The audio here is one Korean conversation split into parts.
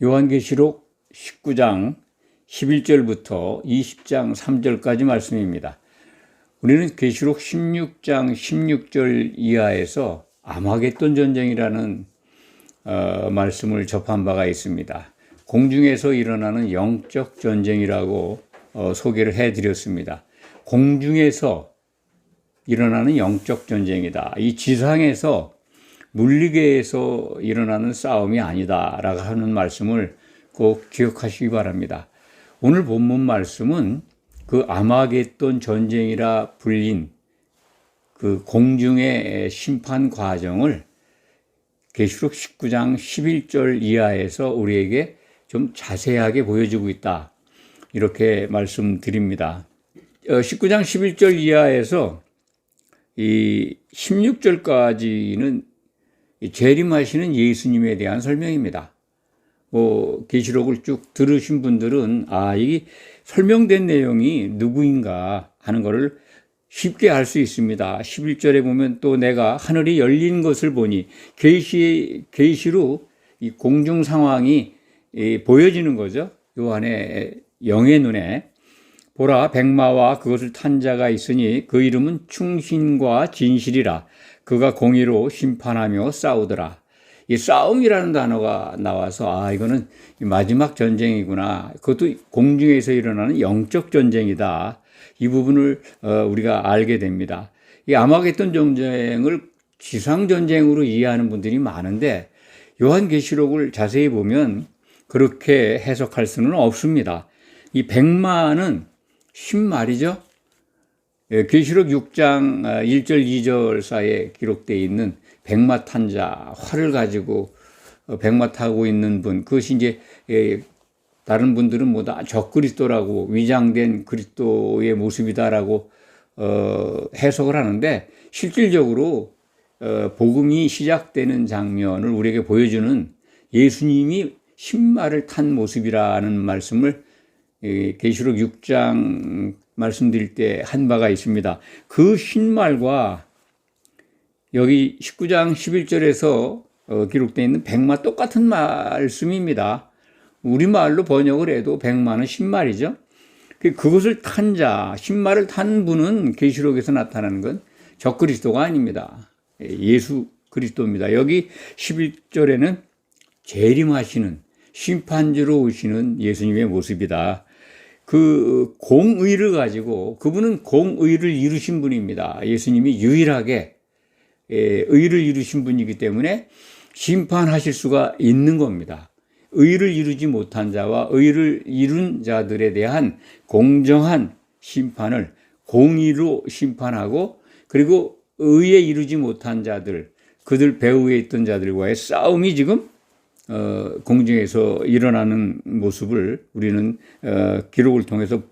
요한계시록 19장 11절부터 20장 3절까지 말씀입니다. 우리는 계시록 16장 16절 이하에서 아마겟돈 전쟁이라는 말씀을 접한 바가 있습니다. 공중에서 일어나는 영적 전쟁이라고 소개를 해드렸습니다. 공중에서 일어나는 영적 전쟁이다. 이 지상에서 물리계에서 일어나는 싸움이 아니다라고 하는 말씀을 꼭 기억하시기 바랍니다. 오늘 본문 말씀은 그 아마겟돈 전쟁이라 불린 그 공중의 심판 과정을 계시록 19장 11절 이하에서 우리에게 좀 자세하게 보여주고 있다. 이렇게 말씀드립니다. 19장 11절 이하에서 이 16절까지는 재림하시는 예수님에 대한 설명입니다. 계시록을 쭉 들으신 분들은 이 설명된 내용이 누구인가 하는 것을 쉽게 알 수 있습니다. 11절에 보면 또 내가 하늘이 열린 것을 보니 계시로 이 공중 상황이 보여지는 거죠. 요한의 영의 눈에 보라 백마와 그것을 탄 자가 있으니 그 이름은 충신과 진실이라. 그가 공의로 심판하며 싸우더라. 이 싸움이라는 단어가 나와서 이거는 마지막 전쟁이구나. 그것도 공중에서 일어나는 영적 전쟁이다. 이 부분을 우리가 알게 됩니다. 이 아마겟돈 전쟁을 지상 전쟁으로 이해하는 분들이 많은데 요한계시록을 자세히 보면 그렇게 해석할 수는 없습니다. 이 백마는 신말이죠. 계시록 6장 1절 2절 사이에 기록되어 있는 백마 탄 자, 활을 가지고 백마 타고 있는 분, 그것이 이제 다른 분들은 뭐다 적그리스도라고 위장된 그리스도의 모습이다라고 해석을 하는데 실질적으로 복음이 시작되는 장면을 우리에게 보여주는 예수님이 신말을 탄 모습이라는 말씀을 계시록 6장 말씀드릴 때 한 바가 있습니다. 그 신말과 여기 19장 11절에서 기록되어 있는 백마 똑같은 말씀입니다. 우리말로 번역을 해도 백마는 신말이죠. 그것을 탄 자, 신말을 탄 분은 계시록에서 나타나는 건 적그리스도가 아닙니다. 예수 그리스도입니다. 여기 11절에는 재림하시는 심판주로 오시는 예수님의 모습이다. 그 공의를 가지고 그분은 공의를 이루신 분입니다. 예수님이 유일하게 의를 이루신 분이기 때문에 심판하실 수가 있는 겁니다. 의를 이루지 못한 자와 의를 이룬 자들에 대한 공정한 심판을 공의로 심판하고 그리고 의에 이루지 못한 자들, 그들 배후에 있던 자들과의 싸움이 지금 공중에서 일어나는 모습을 우리는 기록을 통해서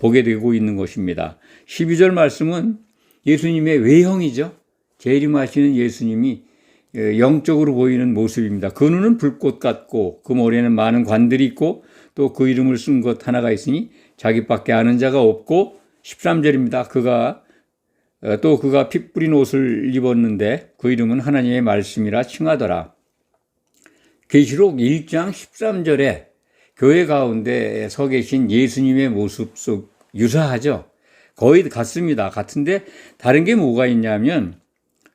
보게 되고 있는 것입니다. 12절 말씀은 예수님의 외형이죠. 재림하시는 예수님이 영적으로 보이는 모습입니다. 그 눈은 불꽃 같고 그 머리에는 많은 관들이 있고 또 그 이름을 쓴 것 하나가 있으니 자기밖에 아는 자가 없고 13절입니다. 그가 피 뿌린 옷을 입었는데 그 이름은 하나님의 말씀이라 칭하더라. 계시록 1장 13절에 교회 가운데 서 계신 예수님의 모습 속 유사하죠. 거의 같습니다. 같은데 다른 게 뭐가 있냐면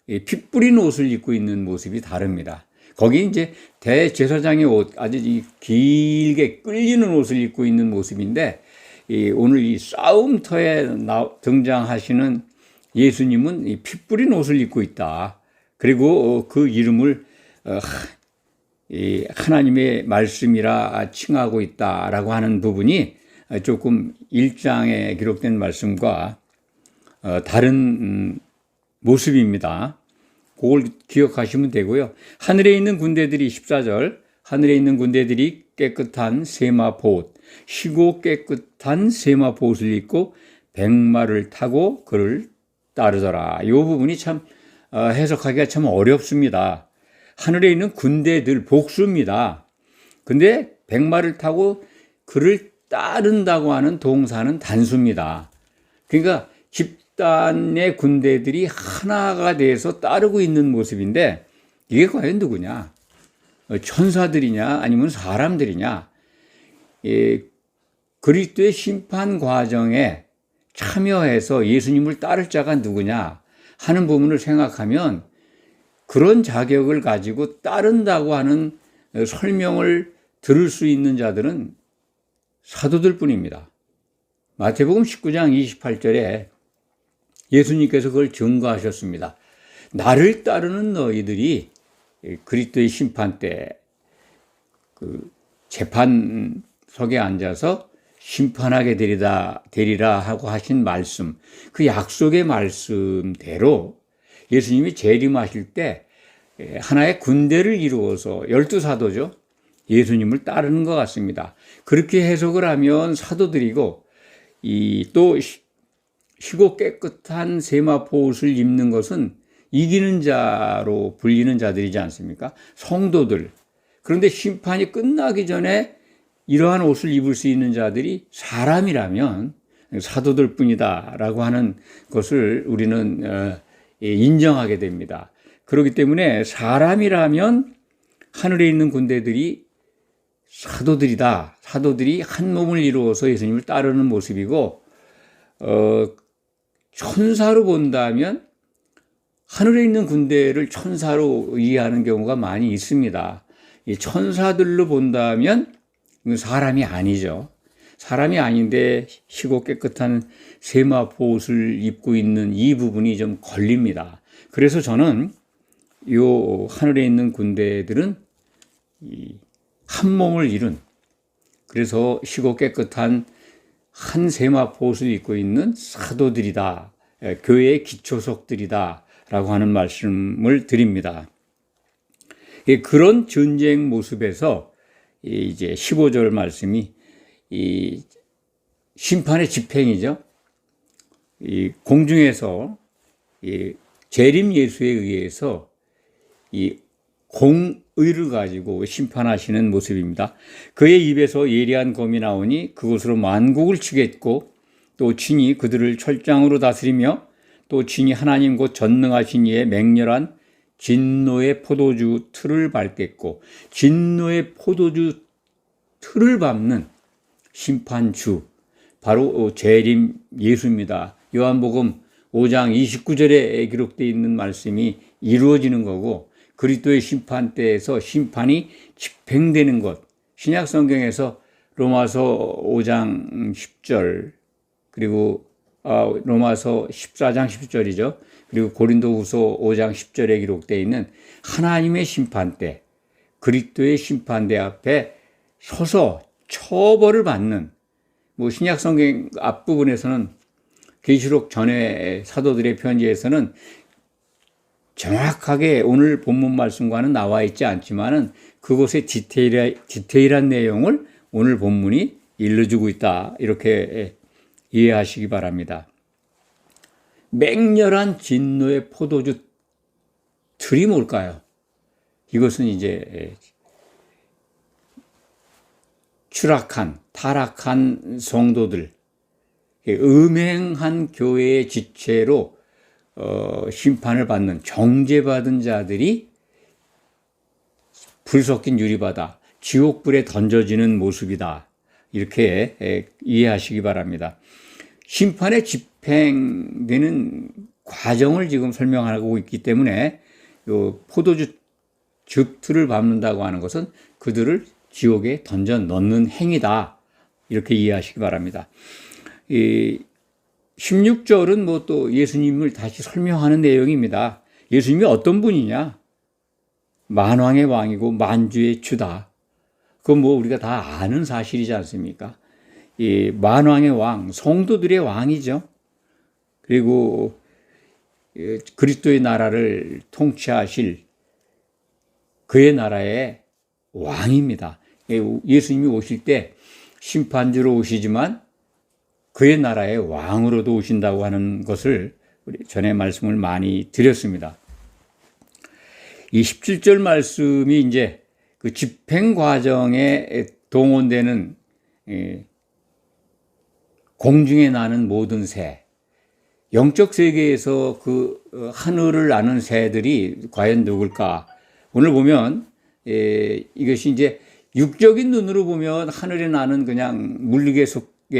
피 뿌린 옷을 입고 있는 모습이 다릅니다. 거기 이제 대제사장의 옷, 아주 길게 끌리는 옷을 입고 있는 모습인데 오늘 이 싸움터에 등장하시는 예수님은 피 뿌린 옷을 입고 있다. 그리고 그 이름을 하나님의 말씀이라 칭하고 있다라고 하는 부분이 조금 1장에 기록된 말씀과 다른 모습입니다. 그걸 기억하시면 되고요. 하늘에 있는 군대들이 14절 하늘에 있는 군대들이 깨끗한 세마포옷 희고 깨끗한 세마포옷을 입고 백마를 타고 그를 따르더라. 이 부분이 참 해석하기가 참 어렵습니다. 하늘에 있는 군대들 복수입니다. 근데 백마를 타고 그를 따른다고 하는 동사는 단수입니다. 그러니까 집단의 군대들이 하나가 돼서 따르고 있는 모습인데 이게 과연 누구냐? 천사들이냐 아니면 사람들이냐. 그리스도의 심판 과정에 참여해서 예수님을 따를 자가 누구냐 하는 부분을 생각하면 그런 자격을 가지고 따른다고 하는 설명을 들을 수 있는 자들은 사도들 뿐입니다. 마태복음 19장 28절에 예수님께서 그걸 증거하셨습니다. 나를 따르는 너희들이 그리스도의 심판 때 그 재판석에 앉아서 심판하게 되리라 하고 하신 말씀, 그 약속의 말씀대로 예수님이 재림하실 때 하나의 군대를 이루어서 12사도죠. 예수님을 따르는 것 같습니다. 그렇게 해석을 하면 사도들이고 또 희고 깨끗한 세마포 옷을 입는 것은 이기는 자로 불리는 자들이지 않습니까? 성도들. 그런데 심판이 끝나기 전에 이러한 옷을 입을 수 있는 자들이 사람이라면 사도들 뿐이다라고 하는 것을 우리는 인정하게 됩니다. 그렇기 때문에 사람이라면 하늘에 있는 군대들이 사도들이다. 사도들이 한 몸을 이루어서 예수님을 따르는 모습이고, 천사로 본다면 하늘에 있는 군대를 천사로 이해하는 경우가 많이 있습니다. 이 천사들로 본다면 사람이 아니죠. 사람이 아닌데 희고 깨끗한 세마포 옷을 입고 있는 이 부분이 좀 걸립니다. 그래서 저는 요 하늘에 있는 군대들은 한 몸을 이룬, 그래서 희고 깨끗한 한 세마포 옷을 입고 있는 사도들이다. 교회의 기초석들이다. 라고 하는 말씀을 드립니다. 그런 전쟁 모습에서 이제 15절 말씀이 이 심판의 집행이죠. 이 공중에서 이 재림 예수에 의해서 이 공의를 가지고 심판하시는 모습입니다. 그의 입에서 예리한 검이 나오니 그곳으로 만국을 치겠고 또 친히 그들을 철장으로 다스리며 또 친히 하나님 곧 전능하신 이의 맹렬한 진노의 포도주 틀을 밟겠고, 진노의 포도주 틀을 밟는 심판주, 바로 재림 예수입니다. 요한복음 5장 29절에 기록되어 있는 말씀이 이루어지는 거고, 그리스도의 심판 때에서 심판이 집행되는 것, 신약 성경에서 로마서 5장 10절, 그리고 로마서 14장 10절이죠. 그리고 고린도후서 5장 10절에 기록되어 있는 하나님의 심판대, 그리스도의 심판대 앞에 서서 처벌을 받는, 신약 성경 앞부분에서는 계시록 전에 사도들의 편지에서는 정확하게 오늘 본문 말씀과는 나와 있지 않지만은 그곳의 디테일한 내용을 오늘 본문이 일러주고 있다. 이렇게 이해하시기 바랍니다. 맹렬한 진노의 포도주 틀이 뭘까요? 이것은 이제 타락한 성도들, 음행한 교회의 지체로 심판을 받는 정죄받은 자들이 불 섞인 유리바다, 지옥불에 던져지는 모습이다. 이렇게 이해하시기 바랍니다. 심판의 집행되는 과정을 지금 설명하고 있기 때문에 요 포도주 즙틀을 밟는다고 하는 것은 그들을 지옥에 던져 넣는 행위다. 이렇게 이해하시기 바랍니다. 16절은 또 예수님을 다시 설명하는 내용입니다. 예수님이 어떤 분이냐? 만왕의 왕이고 만주의 주다. 그건 우리가 다 아는 사실이지 않습니까? 이 만왕의 왕, 성도들의 왕이죠. 그리고 그리스도의 나라를 통치하실 그의 나라의 왕입니다. 예수님이 오실 때 심판주로 오시지만 그의 나라의 왕으로도 오신다고 하는 것을 우리 전에 말씀을 많이 드렸습니다. 이 17절 말씀이 이제 그 집행 과정에 동원되는 공중에 나는 모든 새, 영적 세계에서 그 하늘을 나는 새들이 과연 누굴까? 오늘 보면 이것이 이제 육적인 눈으로 보면 하늘에 나는 그냥 물리에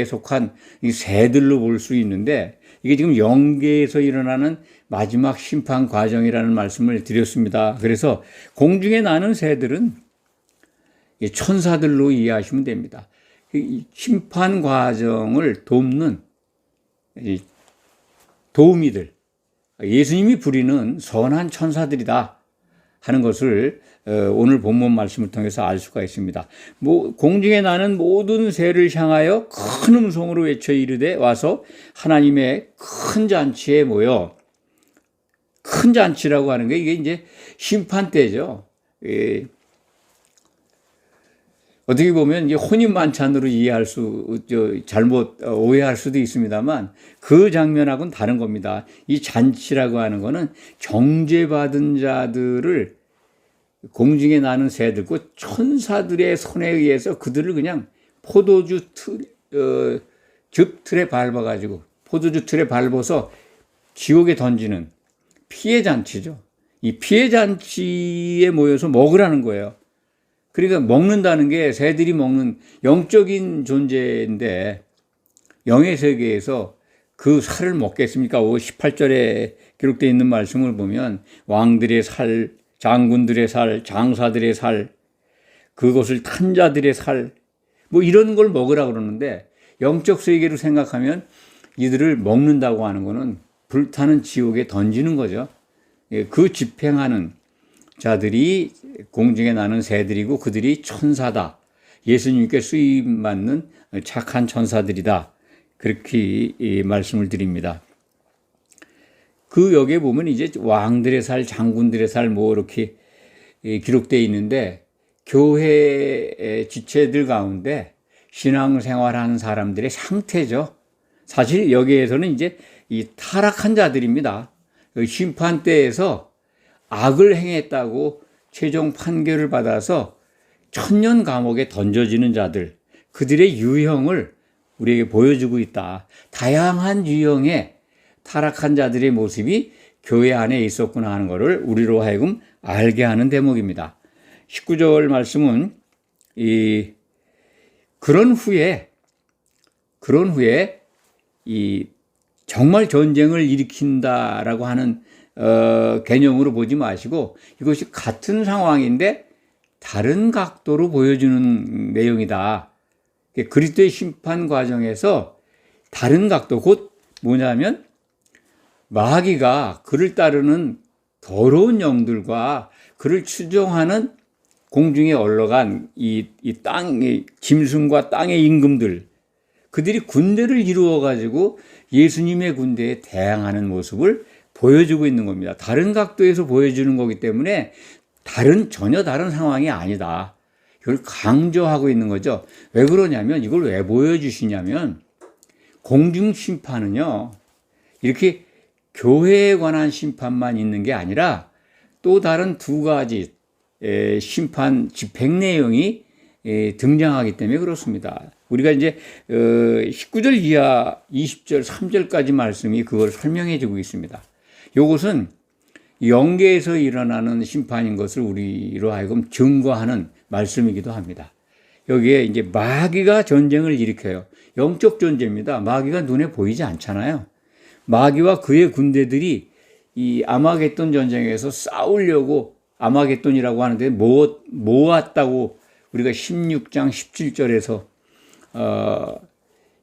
속한 이 새들로 볼 수 있는데, 이게 지금 영계에서 일어나는 마지막 심판 과정이라는 말씀을 드렸습니다. 그래서 공중에 나는 새들은 천사들로 이해하시면 됩니다. 이 심판 과정을 돕는 도우미들, 예수님이 부리는 선한 천사들이다 하는 것을 오늘 본문 말씀을 통해서 알 수가 있습니다. 공중에 나는 모든 새를 향하여 큰 음성으로 외쳐 이르되 와서 하나님의 큰 잔치에 모여. 큰 잔치라고 하는 게 이게 이제 심판 때죠. 어떻게 보면 이게 혼인 만찬으로 이해할 잘못 오해할 수도 있습니다만 그 장면하고는 다른 겁니다. 이 잔치라고 하는 거는 정죄받은 자들을 공중에 나는 새들고 천사들의 손에 의해서 그들을 그냥 즙 틀에 밟아가지고 포도주 틀에 밟아서 지옥에 던지는 피해 잔치죠. 이 피해 잔치에 모여서 먹으라는 거예요. 그러니까 먹는다는 게 새들이 먹는 영적인 존재인데 영의 세계에서 그 살을 먹겠습니까? 18절에 기록되어 있는 말씀을 보면 왕들의 살, 장군들의 살, 장사들의 살, 그것을 탄 자들의 살, 이런 걸 먹으라고 그러는데 영적 세계로 생각하면 이들을 먹는다고 하는 거는 불타는 지옥에 던지는 거죠. 그 집행하는 자들이 공중에 나는 새들이고 그들이 천사다. 예수님께 쓰임받는 착한 천사들이다. 그렇게 말씀을 드립니다. 그 여기에 보면 이제 왕들의 살, 장군들의 살 이렇게 기록되어 있는데 교회 지체들 가운데 신앙생활하는 사람들의 상태죠. 사실 여기에서는 이제 이 타락한 자들입니다. 심판 때에서 악을 행했다고 최종 판결을 받아서 천년 감옥에 던져지는 자들, 그들의 유형을 우리에게 보여주고 있다. 다양한 유형의 타락한 자들의 모습이 교회 안에 있었구나 하는 것을 우리로 하여금 알게 하는 대목입니다. 19절 말씀은 그런 후에 이 정말 전쟁을 일으킨다라고 하는 개념으로 보지 마시고 이것이 같은 상황인데 다른 각도로 보여주는 내용이다. 그리스도의 심판 과정에서 다른 각도, 곧 뭐냐면 마귀가 그를 따르는 더러운 영들과 그를 추종하는 공중에 올라간 이 땅의 짐승과 땅의 임금들, 그들이 군대를 이루어 가지고 예수님의 군대에 대항하는 모습을 보여주고 있는 겁니다. 다른 각도에서 보여주는 거기 때문에 전혀 다른 상황이 아니다. 이걸 강조하고 있는 거죠. 왜 그러냐면, 이걸 왜 보여주시냐면, 공중 심판은요, 이렇게 교회에 관한 심판만 있는 게 아니라 또 다른 두 가지 심판 집행 내용이 등장하기 때문에 그렇습니다. 우리가 이제 19절 이하 20절 3절까지 말씀이 그걸 설명해 주고 있습니다. 이것은 영계에서 일어나는 심판인 것을 우리로 하여금 증거하는 말씀이기도 합니다. 여기에 이제 마귀가 전쟁을 일으켜요. 영적 존재입니다. 마귀가 눈에 보이지 않잖아요. 마귀와 그의 군대들이 이 아마겟돈 전쟁에서 싸우려고 아마겟돈이라고 하는데 모았다고 우리가 16장 17절에서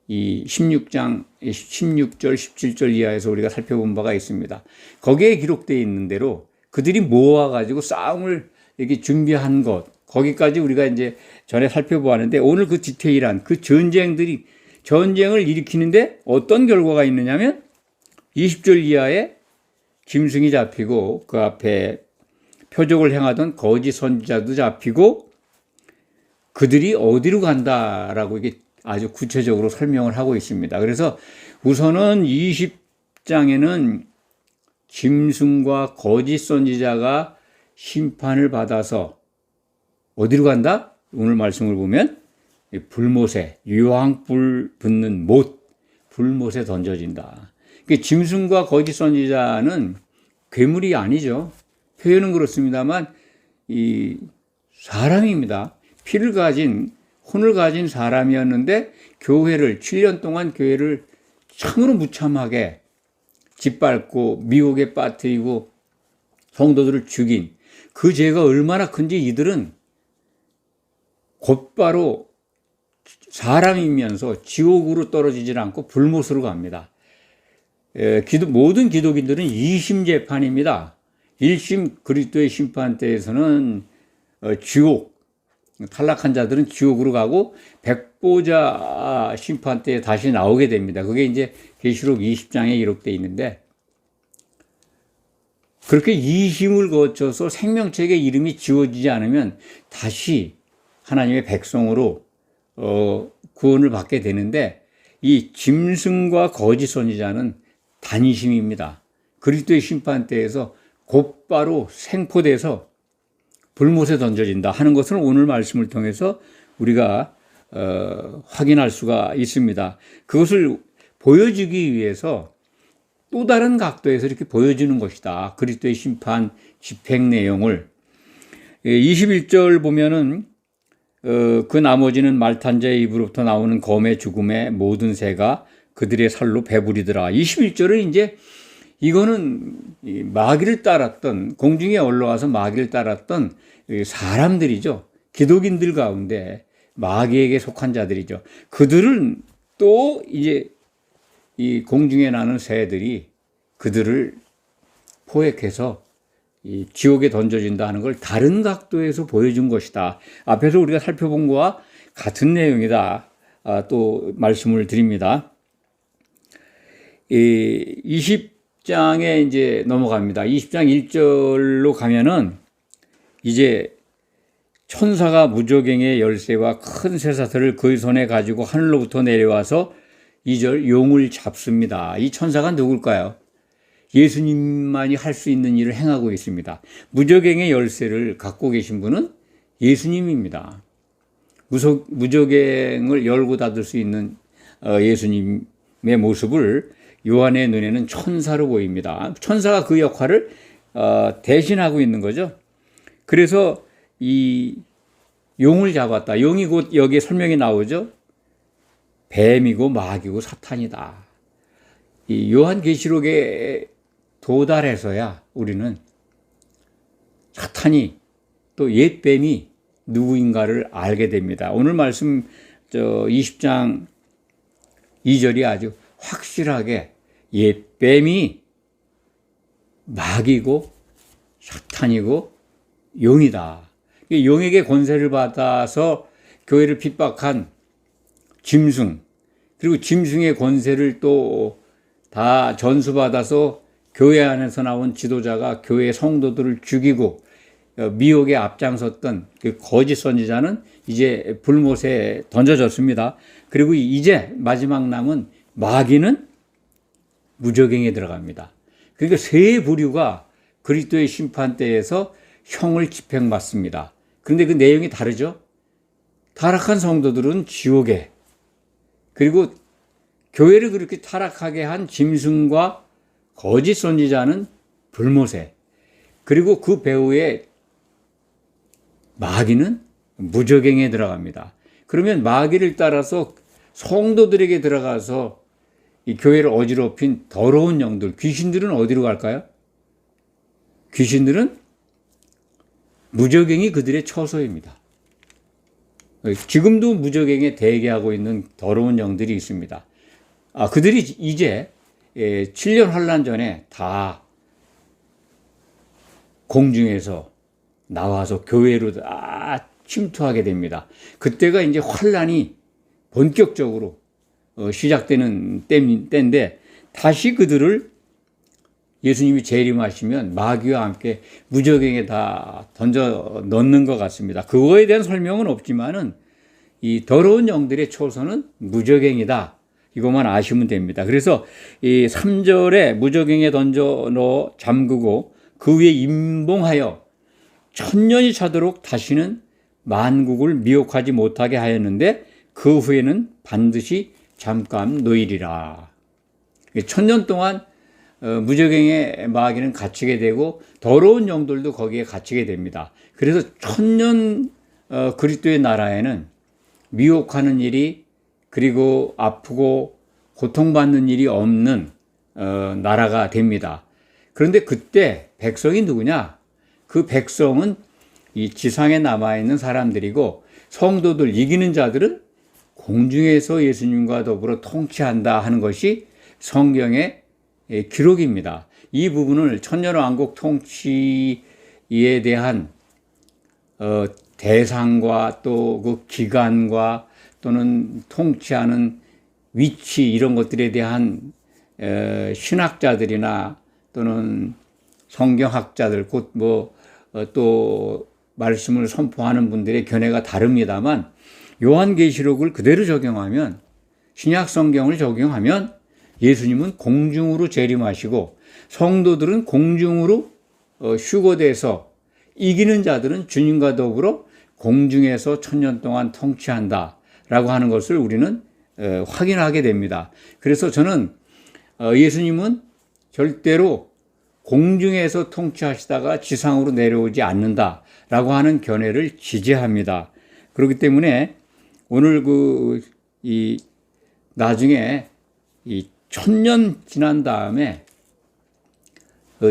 이 16장 16절 17절 이하에서 우리가 살펴본 바가 있습니다. 거기에 기록되어 있는 대로 그들이 모아가지고 싸움을 이렇게 준비한 것, 거기까지 우리가 이제 전에 살펴보았는데, 오늘 그 디테일한 그 전쟁을 일으키는데 어떤 결과가 있느냐면 20절 이하에 짐승이 잡히고 그 앞에 표적을 행하던 거짓 선지자도 잡히고 그들이 어디로 간다라고 이게 아주 구체적으로 설명을 하고 있습니다. 그래서 우선은 20장에는 짐승과 거짓 선지자가 심판을 받아서 어디로 간다? 오늘 말씀을 보면 불못에, 유황불 붙는 불못에 던져진다. 짐승과 거짓 선지자는 괴물이 아니죠. 표현은 그렇습니다만 이 사람입니다. 피를 가진, 혼을 가진 사람이었는데 교회를 7년 동안 교회를 참으로 무참하게 짓밟고 미혹에 빠뜨리고 성도들을 죽인 그 죄가 얼마나 큰지 이들은 곧바로 사람이면서 지옥으로 떨어지질 않고 불못으로 갑니다. 모든 기독인들은 2심 재판입니다. 1심 그리스도의 심판대에서는 지옥, 탈락한 자들은 지옥으로 가고 백보자 심판대에 다시 나오게 됩니다. 그게 이제 계시록 20장에 기록되어 있는데, 그렇게 2심을 거쳐서 생명책의 이름이 지워지지 않으면 다시 하나님의 백성으로 구원을 받게 되는데, 이 짐승과 거짓 선지자는 단심입니다. 그리스도의 심판대에서 곧바로 생포돼서 불못에 던져진다 하는 것을 오늘 말씀을 통해서 우리가 확인할 수가 있습니다. 그것을 보여주기 위해서 또 다른 각도에서 이렇게 보여주는 것이다. 그리스도의 심판 집행 내용을 21절 보면은 그 나머지는 말탄 자의 입으로부터 나오는 검의 죽음의 모든 새가 그들의 살로 배부리더라. 21절은 이제 이거는 마귀를 따랐던, 공중에 올라와서 마귀를 따랐던 사람들이죠. 기독인들 가운데 마귀에게 속한 자들이죠. 그들은 또 이제 이 공중에 나는 새들이 그들을 포획해서 이 지옥에 던져진다 하는 걸 다른 각도에서 보여준 것이다. 앞에서 우리가 살펴본 것과 같은 내용이다. 또 말씀을 드립니다. 20장에 이제 넘어갑니다. 20장 1절로 가면은 이제 천사가 무저갱의 열쇠와 큰 쇠사슬을 그의 손에 가지고 하늘로부터 내려와서 2절 용을 잡습니다. 이 천사가 누굴까요? 예수님만이 할 수 있는 일을 행하고 있습니다. 무저갱의 열쇠를 갖고 계신 분은 예수님입니다. 무저갱을 열고 닫을 수 있는 예수님의 모습을 요한의 눈에는 천사로 보입니다. 천사가 그 역할을 대신하고 있는 거죠. 그래서 이 용을 잡았다. 용이 곧 여기에 설명이 나오죠. 뱀이고 마귀고 사탄이다. 이 요한계시록에 도달해서야 우리는 사탄이 또 옛뱀이 누구인가를 알게 됩니다. 오늘 말씀 20장 2절이 아주 확실하게 옛뱀이 마귀고 사탄이고 용이다. 용에게 권세를 받아서 교회를 핍박한 짐승, 그리고 짐승의 권세를 또 다 전수받아서 교회 안에서 나온 지도자가 교회 성도들을 죽이고 미혹에 앞장섰던 그 거짓 선지자는 이제 불못에 던져졌습니다. 그리고 이제 마지막 남은 마귀는 무저갱에 들어갑니다. 그러니까 세 부류가 그리스도의 심판대에서 형을 집행받습니다. 그런데 그 내용이 다르죠. 타락한 성도들은 지옥에, 그리고 교회를 그렇게 타락하게 한 짐승과 거짓 선지자는 불못에, 그리고 그 배후에 마귀는 무저갱에 들어갑니다. 그러면 마귀를 따라서 성도들에게 들어가서 이 교회를 어지럽힌 더러운 영들, 귀신들은 어디로 갈까요? 귀신들은 무저갱이 그들의 처소입니다. 지금도 무저갱에 대기하고 있는 더러운 영들이 있습니다. 그들이 이제 7년 환란 전에 다 공중에서 나와서 교회로 다 침투하게 됩니다. 그때가 이제 환란이 본격적으로 시작되는 때인데, 다시 그들을 예수님이 재림하시면 마귀와 함께 무저갱에 다 던져 넣는 것 같습니다. 그거에 대한 설명은 없지만은 이 더러운 영들의 초소는 무저갱이다. 이것만 아시면 됩니다. 그래서 이 3절에 무저갱에 던져 넣어 잠그고 그 위에 임봉하여 1000년이 차도록 다시는 만국을 미혹하지 못하게 하였는데 그 후에는 반드시 잠깐 놓이리라. 1000년 동안 무저갱의 마귀는 갇히게 되고 더러운 영들도 거기에 갇히게 됩니다. 그래서 천년 그리스도의 나라에는 미혹하는 일이 그리고 아프고 고통받는 일이 없는 나라가 됩니다. 그런데 그때 백성이 누구냐? 그 백성은 이 지상에 남아있는 사람들이고 성도들, 이기는 자들은 공중에서 예수님과 더불어 통치한다 하는 것이 성경의 기록입니다. 이 부분을 천년왕국 통치에 대한 대상과 또 그 기간과 또는 통치하는 위치 이런 것들에 대한 신학자들이나 또는 성경학자들 곧 또 말씀을 선포하는 분들의 견해가 다릅니다만 요한계시록을 그대로 적용하면 신약 성경을 적용하면 예수님은 공중으로 재림하시고 성도들은 공중으로 휴거돼서 이기는 자들은 주님과 더불어 공중에서 천년 동안 통치한다라고 하는 것을 우리는 확인하게 됩니다. 그래서 저는 예수님은 절대로 공중에서 통치하시다가 지상으로 내려오지 않는다라고 하는 견해를 지지합니다. 그렇기 때문에 오늘 나중에 이 천년 지난 다음에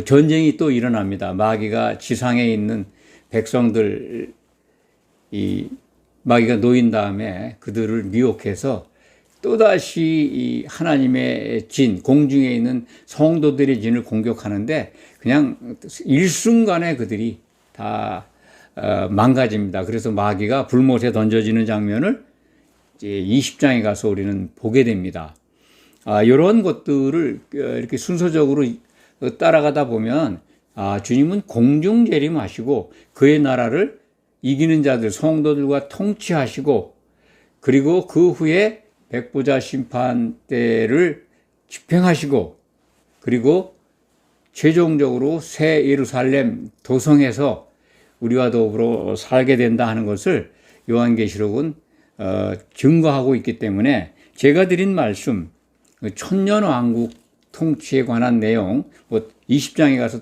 전쟁이 또 일어납니다. 마귀가 지상에 있는 백성들 마귀가 놓인 다음에 그들을 미혹해서 또다시 이 하나님의 진, 공중에 있는 성도들의 진을 공격하는데 그냥 일순간에 그들이 다 망가집니다. 그래서 마귀가 불못에 던져지는 장면을 이제 20장에 가서 우리는 보게 됩니다. 이런 것들을 이렇게 순서적으로 따라가다 보면 주님은 공중 재림하시고 그의 나라를 이기는 자들, 성도들과 통치하시고 그리고 그 후에 백보자 심판 때를 집행하시고 그리고 최종적으로 새 예루살렘 도성에서 우리와 더불어 살게 된다 하는 것을 요한계시록은 증거하고 있기 때문에 제가 드린 말씀 천년왕국 통치에 관한 내용 20장에 가서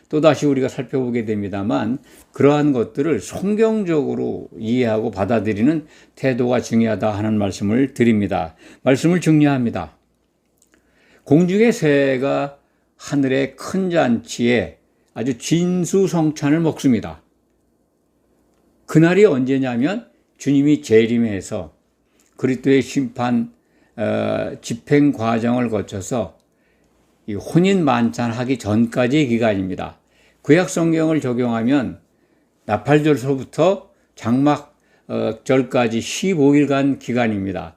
또다시 우리가 살펴보게 됩니다만 그러한 것들을 성경적으로 이해하고 받아들이는 태도가 중요하다 하는 말씀을 드립니다. 말씀을 정리합니다. 공중의 새가 하늘의 큰 잔치에 아주 진수성찬을 먹습니다. 그날이 언제냐면 주님이 재림해서 그리스도의 심판 집행 과정을 거쳐서 이 혼인 만찬하기 전까지의 기간입니다. 구약 성경을 적용하면 나팔절서부터 장막절까지 15일간 기간입니다.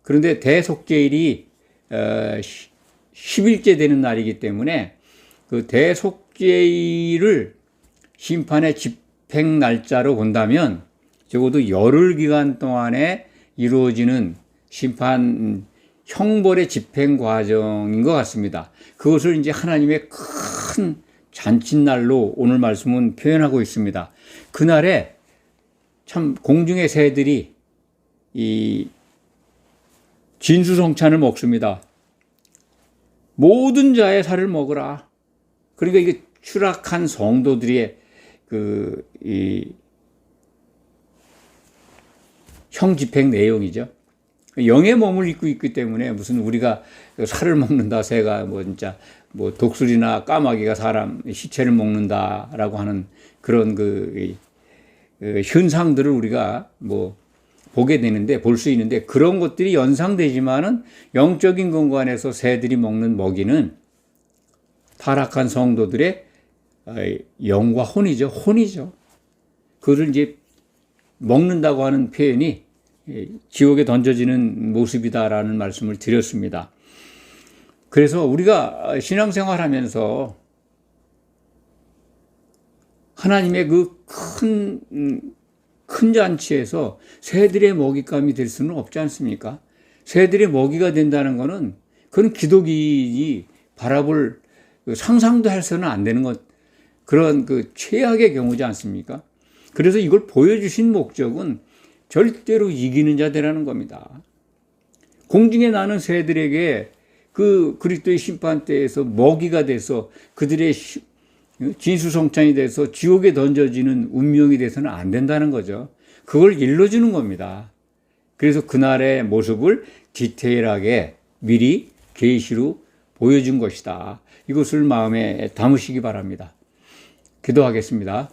그런데 대속죄일이 10일째 되는 날이기 때문에 그 대속죄일을 심판의 집행 날짜로 본다면 적어도 열흘 기간 동안에 이루어지는 심판 형벌의 집행 과정인 것 같습니다. 그것을 이제 하나님의 큰 잔칫날로 오늘 말씀은 표현하고 있습니다. 그날에 참 공중의 새들이 이 진수성찬을 먹습니다. 모든 자의 살을 먹으라. 그러니까 이게 추락한 성도들의 형 집행 내용이죠. 영의 몸을 입고 있기 때문에 무슨 우리가 살을 먹는다, 새가 진짜 독수리나 까마귀가 사람 시체를 먹는다라고 하는 그런 현상들을 우리가 보게 되는데 볼 수 있는데 그런 것들이 연상되지만은 영적인 공간에서 새들이 먹는 먹이는 타락한 성도들의 영과 혼이죠. 그것을 이제 먹는다고 하는 표현이 지옥에 던져지는 모습이다라는 말씀을 드렸습니다. 그래서 우리가 신앙생활 하면서 하나님의 그 큰 잔치에서 새들의 먹잇감이 될 수는 없지 않습니까? 새들의 먹이가 된다는 것은 그건 기독인이 바라볼 상상도 해서는 안 되는 것, 그런 최악의 경우지 않습니까? 그래서 이걸 보여주신 목적은 절대로 이기는 자 되라는 겁니다. 공중에 나는 새들에게 그 그리스도의 심판대에서 먹이가 돼서 그들의 진수성찬이 돼서 지옥에 던져지는 운명이 돼서는 안 된다는 거죠. 그걸 일러주는 겁니다. 그래서 그날의 모습을 디테일하게 미리 계시로 보여준 것이다. 이것을 마음에 담으시기 바랍니다. 기도하겠습니다.